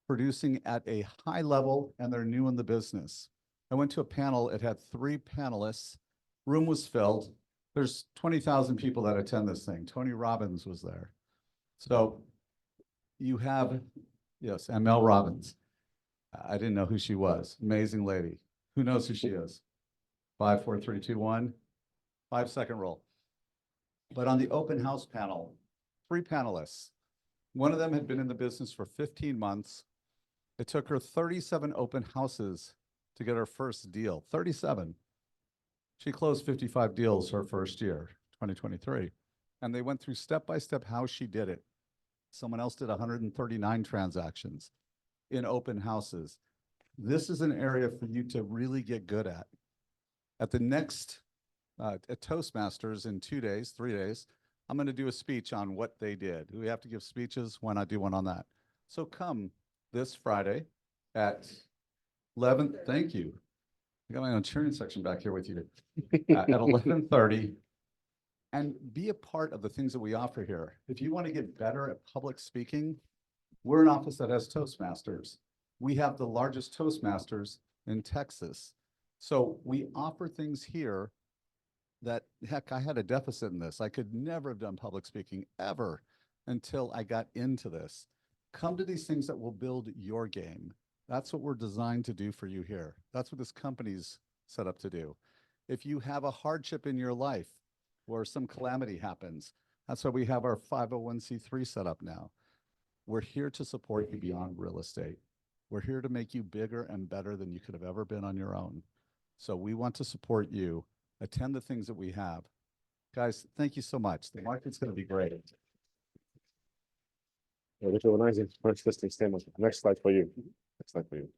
producing at a high level and they're new in the business. I went to a panel. It had 3 panelists. Room was filled. There's 20,000 people that attend this thing. Tony Robbins was there. So you have, yes, and Mel Robbins. I didn't know who she was. Amazing lady. Who knows who she is? 5, 4, 3, 2, 1. 5-second roll. But on the open house panel, 3 panelists. One of them had been in the business for 15 months. It took her 37 open houses to get her first deal. 37. She closed 55 deals her first year, 2023. And they went through step-by-step how she did it. Someone else did 139 transactions in open houses. This is an area for you to really get good at. At the next at Toastmasters in 2 days, 3 days, I'm going to do a speech on what they did. We have to give speeches. Why not do one on that? So come this Friday at 11. Thank you. I got my own cheering section back here with you at 11:30, and be a part of the things that we offer here. If you want to get better at public speaking, we're an office that has Toastmasters. We have the largest Toastmasters in Texas. So we offer things here that, heck, I had a deficit in this. I could never have done public speaking ever until I got into this. Come to these things that will build your game. That's what we're designed to do for you here. That's what this company's set up to do. If you have a hardship in your life or some calamity happens, that's why we have our 501c3 set up now. We're here to support you beyond real estate. We're here to make you bigger and better than you could have ever been on your own. So we want to support you. Attend the things that we have. Guys, thank you so much. The market's going to be great. Yeah, visualizing first listing statement. Next slide for you. Next slide for you.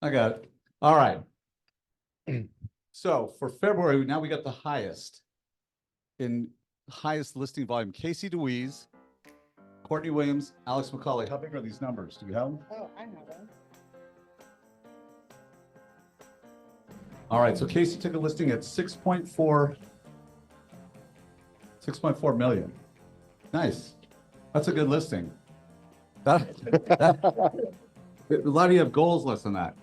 I got it. All right. So for February, now we got the highest listing volume. Casey DeWeese, Courtney Williams, Alex McCauley. How big are these numbers? Do you have them? Oh, I have them. All right, so Casey took a listing at 6.4 million. Nice. That's a good listing. A lot of you have goals less than that.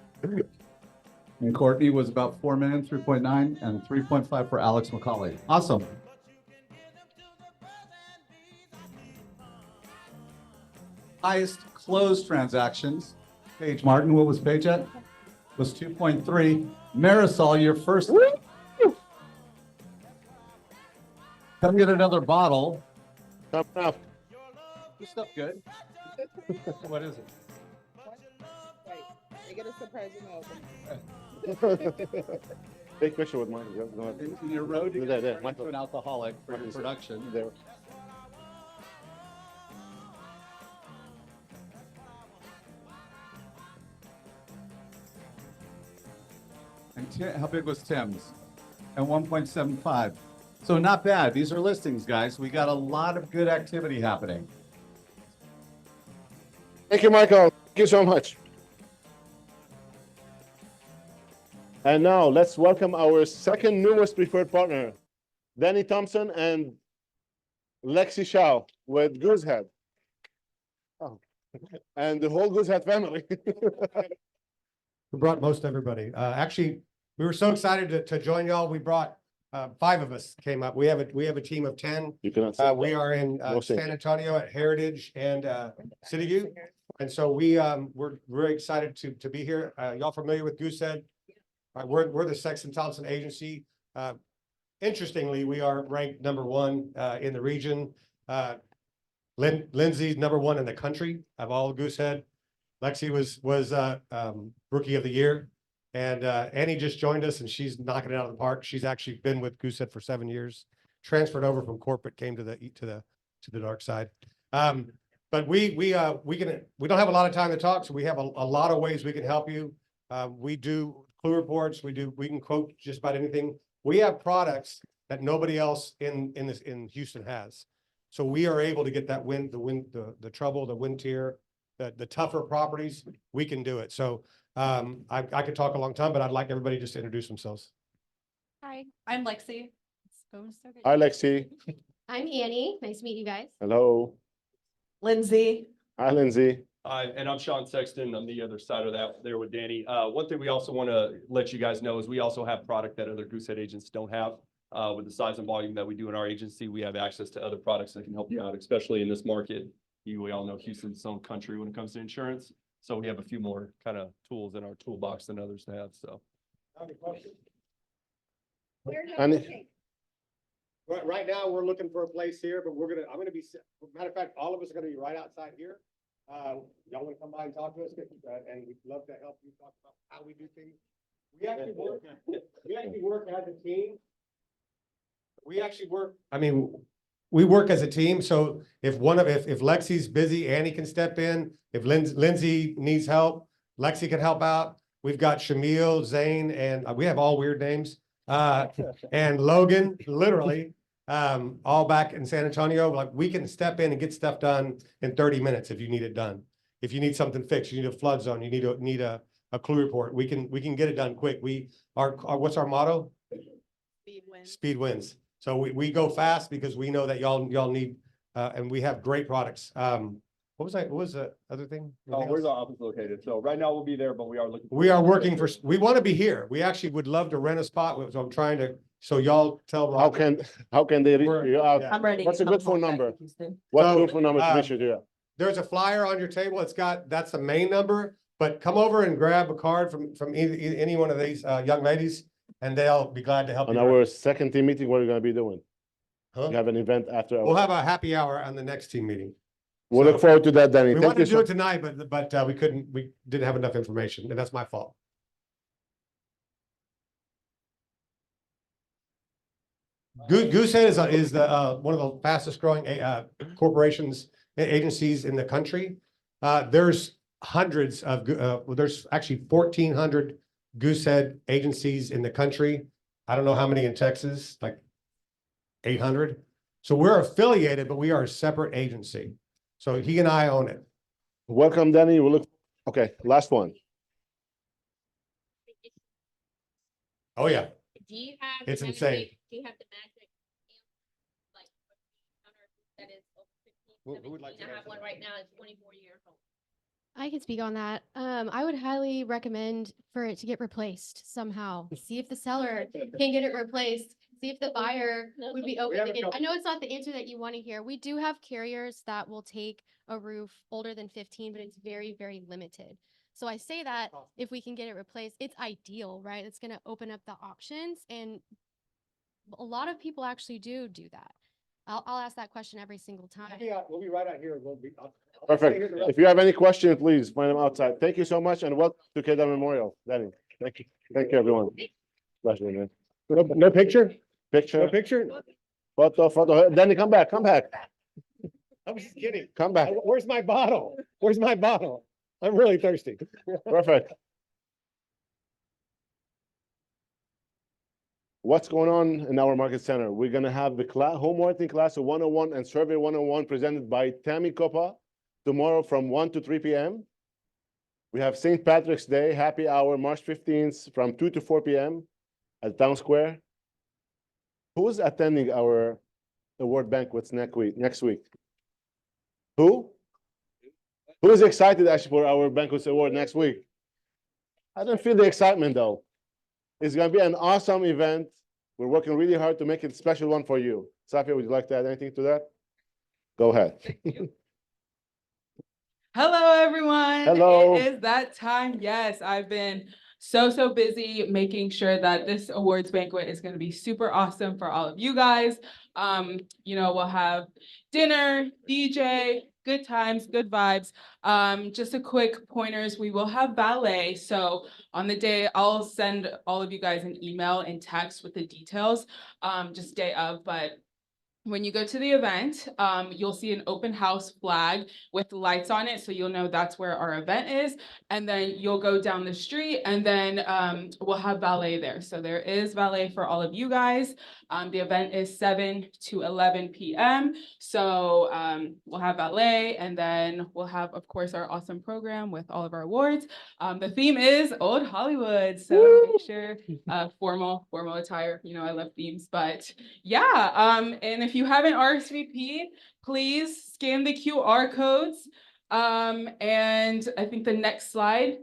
And Courtney was about 4 million, 3.9, and 3.5 for Alex McCauley. Awesome. Highest closed transactions. Paige Martin, what was Paige at? Was 2.3. Marisol, your first. Come get another bottle. Come up. Your stuff good. What is it? Wait, they get a surprise when they open. Take picture with mine. Go ahead. In your road to There, get there, to an alcoholic for your production. There. And how big was Tim's? At 1.75. So not bad. These are listings, guys. We got a lot of good activity happening. Thank you, Michael. Thank you so much. And now let's welcome our second newest preferred partner, Danny Thompson and Lexi Shaw with Goosehead. Oh. And the whole Goosehead family. We brought most everybody. Actually, we were so excited to join y'all. We brought 5 of us came up. We have a team of 10. You cannot say We are in San Antonio at Heritage and City View. And so we're very excited to be here. Y'all familiar with Goosehead? We're the Sexton Thompson agency. Interestingly, we are ranked #1 in the region. Lindsay's #1 in the country of all Goosehead. Lexi was rookie of the year, and Annie just joined us, and she's knocking it out of the park. She's actually been with Goosehead for 7 years, transferred over from corporate, came to the dark side. But we don't have a lot of time to talk, so we have a lot of ways we can help you. We do clue reports. We can quote just about anything. We have products that nobody else in Houston has. So we are able to get that the trouble, the wind tier, the tougher properties. We can do it. So I could talk a long time, but I'd like everybody just to introduce themselves. Hi, I'm Lexi. Hi, Lexi. I'm Annie. Nice to meet you guys. Hello. Lindsay. Hi, Lindsay. And I'm Sean Sexton. I'm the other side of that there with Danny. One thing we also want to let you guys know is we also have product that other Goosehead agents don't have. With the size and volume that we do in our agency, we have access to other products that can help you out, especially in this market. We all know Houston's its own country when it comes to insurance. So we have a few more kind of tools in our toolbox than others have, so. Right now, we're looking for a place here, but I'm gonna be, matter of fact, all of us are gonna be right outside here. Y'all wanna come by and talk to us, and we'd love to help you talk about how we do things. We actually work as a team. We work as a team, so if Lexi's busy, Annie can step in. If Lindsay needs help, Lexi can help out. We've got Shamil, Zane, and we have all weird names. And Logan, literally, all back in San Antonio. Like, we can step in and get stuff done in 30 minutes if you need it done. If you need something fixed, you need a flood zone, you need a clue report, we can get it done quick. What's our motto? Speed wins. Speed wins. So we go fast because we know that y'all need, and we have great products. What was the other thing? Where's our office located? So right now we'll be there, but we are looking. We are working we want to be here. We actually would love to rent a spot. So I'm trying to, so y'all tell Rob. How can they reach you out? I'm ready. What's to a good come phone home back number? to Houston. What's So, a good phone number to reach you? Yeah. There's a flyer on your table. That's the main number, but come over and grab a card from any one of these young ladies, and they'll be glad to help On you. our second team meeting, what are you gonna be doing? Huh? You have an event after. We'll have a happy hour on the next team meeting. We'll look forward to that, Danny. We Thank wanted you to do so. it tonight, but we didn't have enough information, and that's my fault. Goosehead is one of the fastest growing corporations, agencies in the country. There's hundreds of, there's actually 1,400 Goosehead agencies in the country. I don't know how many in Texas, like 800. So we're affiliated, but we are a separate agency. So he and I own it. Welcome, Danny. We look, okay, last one. Oh, yeah. Do you have? It's the insane. magic- Do you have the magic? Like, that is over 15, Who would like 17? to I have answer one that? right now, it's 24 years old. I can speak on that. I would highly recommend for it to get replaced somehow. See if the seller can get it replaced. See if the buyer would be open to get. I know it's not the answer that you want to hear. We do have carriers that will take a roof older than 15, but it's very, very limited. So I say that if we can get it replaced, it's ideal, right? It's going to open up the options, and a lot of people actually do that. I'll ask that question every single time. We'll be right out here. Perfect. If you have any questions, please find them outside. Thank you so much and welcome to KW Memorial. Danny, thank you. Thank you, everyone. Pleasure, man. No picture? Picture. No picture? Photo. Danny, come back. I was just kidding. Come back. Where's my bottle? Where's my bottle? I'm really thirsty. Perfect. What's going on in our market center? We're gonna have the home marketing class of 101 and survey 101 presented by Tammy Coppa tomorrow from 1 to 3 p.m. We have St. Patrick's Day happy hour, March 15th from 2 to 4 p.m. at Town Square. Who's attending our award banquets next week? Who? Who's excited actually for our banquets award next week? I don't feel the excitement though. It's gonna be an awesome event. We're working really hard to make it a special one for you. Safia, would you like to add anything to that? Go ahead. Hello, everyone. Hello. It is that time. Yes, I've been so busy making sure that this awards banquet is going to be super awesome for all of you guys. We'll have dinner, DJ, good times, good vibes. Just a quick pointers, we will have ballet. So on the day, I'll send all of you guys an email and text with the details, just day of, but when you go to the event, you'll see an open house flag with lights on it, so you'll know that's where our event is. And then you'll go down the street, and then we'll have ballet there. So there is ballet for all of you guys. The event is 7 to 11 p.m. So we'll have ballet, and then we'll have, of course, our awesome program with all of our awards. The theme is Old Hollywood, so make sure formal attire. I love themes, but yeah. And if you haven't RSVP'd, please scan the QR codes. And I think the next slide.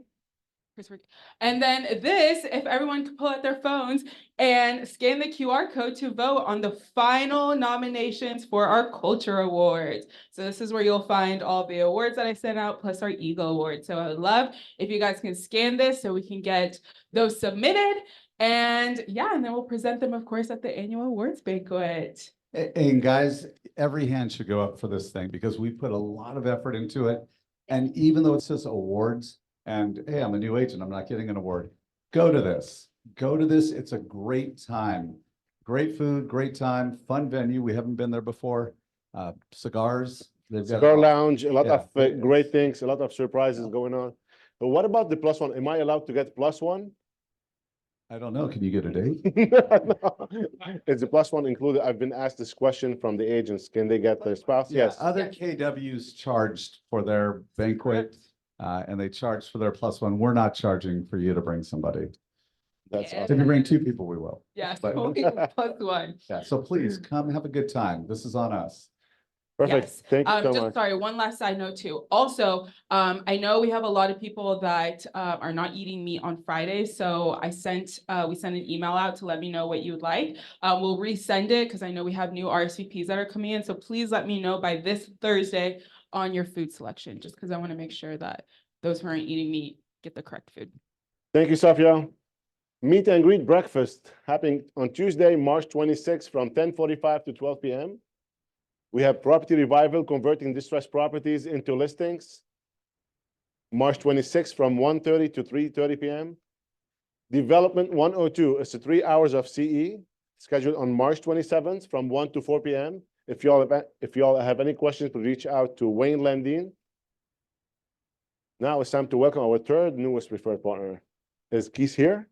And then this, if everyone could pull out their phones and scan the QR code to vote on the final nominations for our Culture Awards. So this is where you'll find all the awards that I sent out, plus our Eagle Award. So I would love if you guys can scan this so we can get those submitted. And yeah, and then we'll present them, of course, at the annual awards banquet. And guys, every hand should go up for this thing because we put a lot of effort into it. And even though it says awards, and hey, I'm a new agent, I'm not getting an award. Go to this. It's a great time. Great food, great time, fun venue. We haven't been there before. Cigars. Cigar lounge, a lot of great things, a lot of surprises going on. But what about the plus one? Am I allowed to get plus one? I don't know. Can you get a date? No. Is the plus one included? I've been asked this question from the agents. Can they get their spouse? Yeah, Yes. other KWs charged for their banquet, and they charged for their plus one. We're not charging for you to bring somebody. That's Yeah. If you bring 2 people, we will. Yes, But- plus one. Yeah, so please come have a good time. This is on us. Perfect. Yes. Thank you so Just much. sorry, one last side note too. Also, I know we have a lot of people that are not eating meat on Fridays. So we sent an email out to let me know what you would like. We'll resend it because I know we have new RSVPs that are coming in. So please let me know by this Thursday on your food selection, just because I want to make sure that those who aren't eating meat get the correct food. Thank you, Safia. Meet and greet breakfast happening on Tuesday, March 26th from 10:45 to 12 p.m. We have property revival, converting distressed properties into listings. March 26th from 1:30 to 3:30 p.m. Development 102 is 3 hours of CE scheduled on March 27th from 1 to 4 p.m. If y'all have any questions, please reach out to Wayne Landine. Now it's time to welcome our third newest preferred partner. Is Keith here?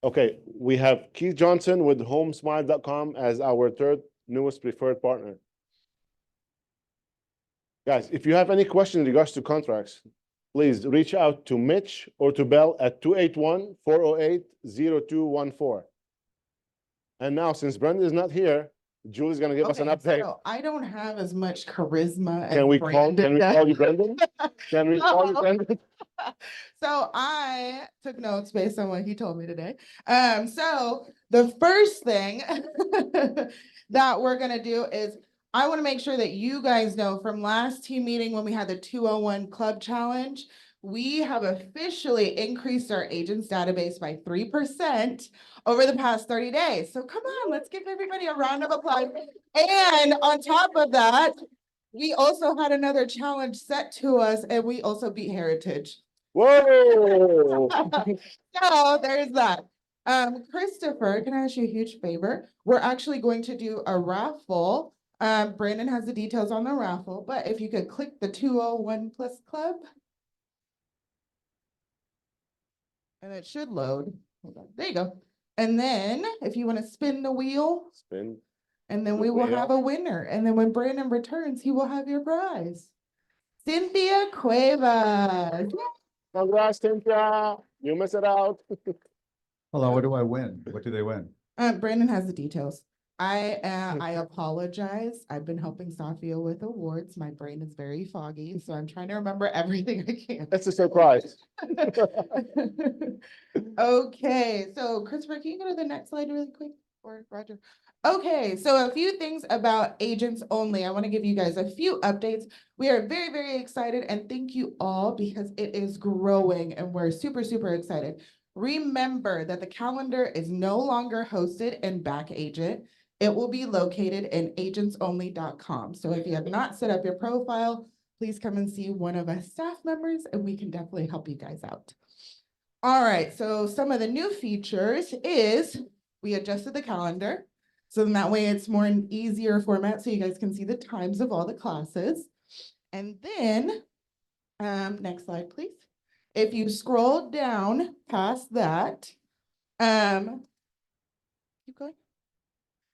Okay, we have Keith Johnson with homesmile.com as our third newest preferred partner. Guys, if you have any questions in regards to contracts, please reach out to Mitch or to Bell at 281-408-0214. And now, since Brenda is not here, Julie's gonna give us an Okay, update. so I don't have as much charisma as Can we call you Brendan? Can we call you No. Brendan? So I took notes based on what he told me today. So the first thing that we're gonna do is I want to make sure that you guys know from last team meeting when we had the 201 Club Challenge, we have officially increased our agents database by 3% over the past 30 days. So come on, let's give everybody a round of applause. And on top of that, we also had another challenge set to us and we also beat Heritage. Whoa! So there's that. Christopher, can I ask you a huge favor? We're actually going to do a raffle. Brandon has the details on the raffle, but if you could click the 201 Plus Club. And it should load. Hold on. There you go. And then if you want to spin the wheel, Spin. and then the we will wheel. have a winner. And then when Brandon returns, he will have your prize. Cynthia Cuevas. Congrats, Cynthia. You miss it out. Hold on, what do I win? What do they win? Brandon has the details. I apologize. I've been helping Safia with awards. My brain is very foggy, so I'm trying to remember everything I can. That's a surprise. Okay, so Christopher, can you go to the next slide really quick? Or Roger? Okay, so a few things about agents only. I want to give you guys a few updates. We are very, very excited and thank you all because it is growing and we're super, super excited. Remember that the calendar is no longer hosted in Back Agent. It will be located in agentsonly.com. So if you have not set up your profile, please come and see one of us staff members and we can definitely help you guys out. All right, so some of the new features is we adjusted the calendar. So then that way it's more an easier format so you guys can see the times of all the classes. And then, next slide, please. If you scroll down past that, keep going.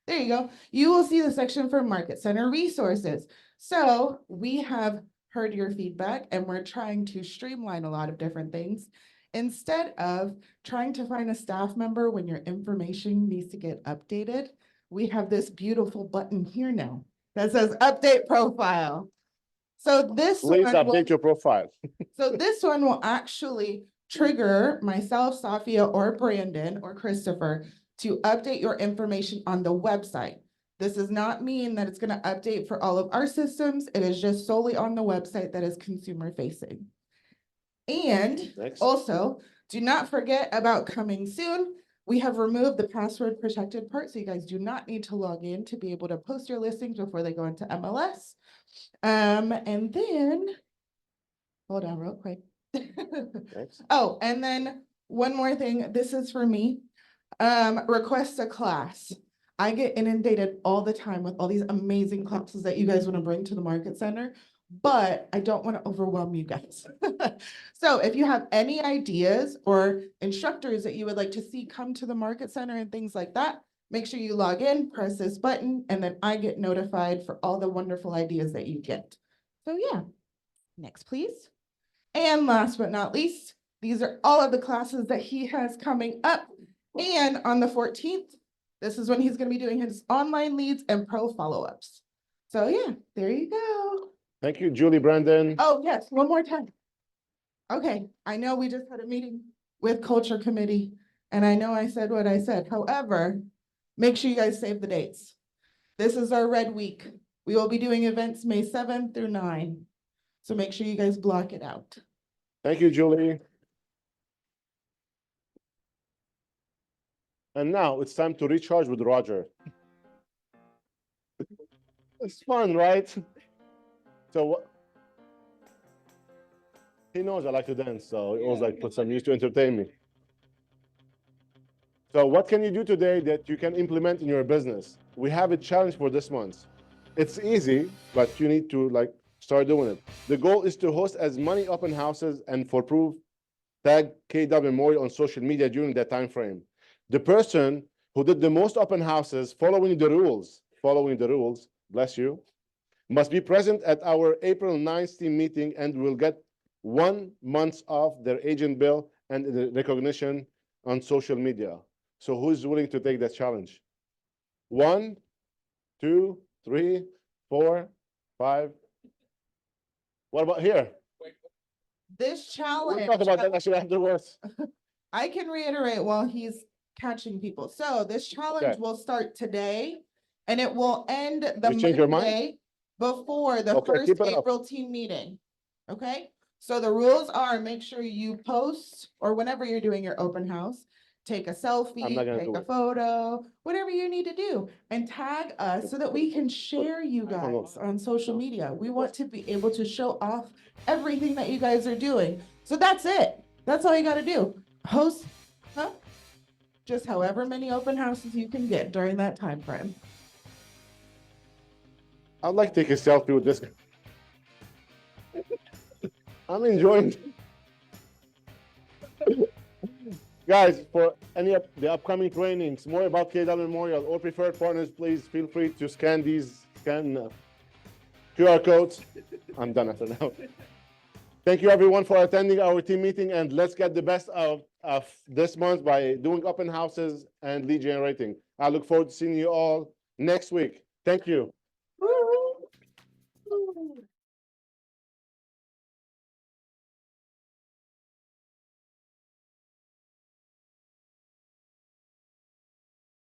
There you go. You will see the section for Market Center resources. So we have heard your feedback and we're trying to streamline a lot of different things. Instead of trying to find a staff member when your information needs to get updated, we have this beautiful button here now that says update profile. So this Please one will- update your profile. so this one will actually trigger myself, Safia, or Brandon, or Christopher to update your information on the website. This does not mean that it's going to update for all of our systems. It is just solely on the website that is consumer facing. And Next. also, do not forget about coming soon. We have removed the password protected part, so you guys do not need to log in to be able to post your listings before they go into MLS. And then, hold on real quick. Next. Oh, and then one more thing, this is for me. Request a class. I get inundated all the time with all these amazing classes that you guys want to bring to the Market Center, but I don't want to overwhelm you guys. So if you have any ideas or instructors that you would like to see come to the Market Center and things like that, make sure you log in, press this button, and then I get notified for all the wonderful ideas that you get. So yeah, next please. And last but not least, these are all of the classes that he has coming up. And on the 14th, this is when he's going to be doing his online leads and pro follow-ups. So yeah, there you go. Thank you, Julie, Brandon. Oh, yes, one more time. Okay, I know we just had a meeting with Culture Committee, and I know I said what I said. However, make sure you guys save the dates. This is our Red Week. We will be doing events May 7th through 9. So make sure you guys block it out. Thank you, Julie. And now it's time to recharge with Roger. It's fun, right? So what? He knows I like to dance, so he always like put some music to entertain me. So what can you do today that you can implement in your business? We have a challenge for this month. It's easy, but you need to start doing it. The goal is to host as many open houses and for proof, tag KW Memorial on social media during that time frame. The person who did the most open houses following the rules, bless you, must be present at our April 9th team meeting and will get 1 month off their agent bill and the recognition on social media. So who's willing to take that challenge? 1, 2, 3, 4, 5. What about here? This We'll challenge. talk about that actually afterwards. I can reiterate while he's catching people. So this challenge Okay. will start today and it will end the You change your mind? Monday before the Okay, first keep it up. April team meeting. Okay, so the rules are make sure you post or whenever you're doing your open house, take a selfie, not gonna take do a it. photo, whatever you need to do and tag us so that we can share you guys on social media. We want to be able to show off everything that you guys are doing. So that's it. That's all you got to do. Post just however many open houses you can get during that time frame. I'd like to take a selfie with this guy. I'm enjoying. Guys, for any of the upcoming trainings, more about KW Memorial or preferred partners, please feel free to scan QR codes. I'm done after now. Thank you everyone for attending our team meeting, and let's get the best of this month by doing open houses and lead generating. I look forward to seeing you all next week. Thank you.